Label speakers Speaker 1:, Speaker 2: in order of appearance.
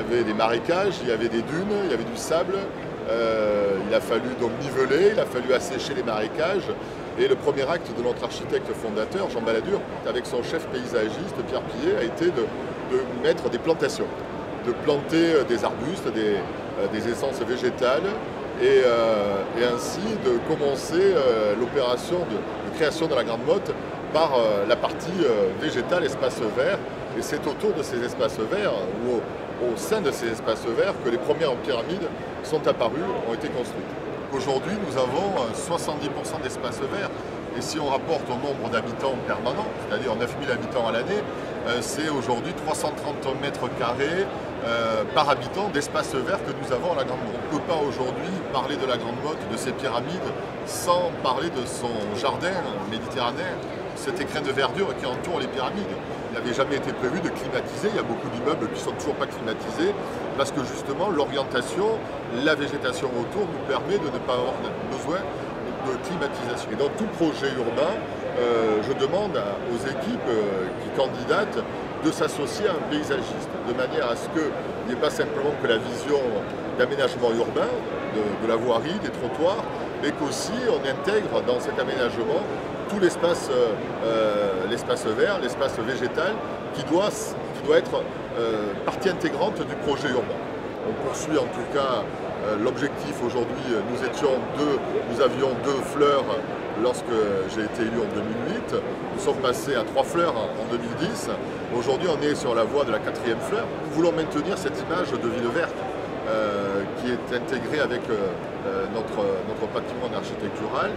Speaker 1: avait des marécages, il y avait des dunes, il y avait du sable. Il a fallu donc niveler, il a fallu assécher les marécages. Et le premier acte de notre architecte fondateur, Jean Balladur, avec son chef paysagiste, Pierre Pillet, a été de mettre des plantations, de planter des arbustes, des essences végétales, et ainsi de commencer l'opération de création de la Grande Motte par la partie végétale, espace vert. Et c'est autour de ces espaces verts, ou au sein de ces espaces verts, que les premières pyramides sont apparues, ont été construites. Aujourd'hui, nous avons 70% d'espaces verts. Et si on rapporte au nombre d'habitants permanents, c'est-à-dire 9000 habitants à l'année, c'est aujourd'hui 330 mètres carrés par habitant d'espace vert que nous avons à la Grande Motte. On ne peut pas aujourd'hui parler de la Grande Motte, de ses pyramides, sans parler de son jardin méditerranéen, cet écrin de verdure qui entoure les pyramides. Il n'avait jamais été prévu de climatiser, il y a beaucoup d'immeubles qui ne sont toujours pas climatisés, parce que justement l'orientation, la végétation autour nous permet de ne pas avoir besoin de climatisation. Et dans tout projet urbain, je demande aux équipes qui candidatent de s'associer à un paysagiste, de manière à ce qu'il n'y ait pas simplement que la vision d'aménagement urbain, de la voirie, des trottoirs, mais qu'aussi on intègre dans cet aménagement tout l'espace vert, l'espace végétal qui doit être partie intégrante du projet urbain. On poursuit en tout cas l'objectif aujourd'hui. Nous avions 2 fleurs lorsque j'ai été élu en 2008. Nous sommes passés à 3 fleurs en 2010. Aujourd'hui, on est sur la voie de la 4e fleur. Nous voulons maintenir cette image de ville verte qui est intégrée avec notre patrimoine architectural.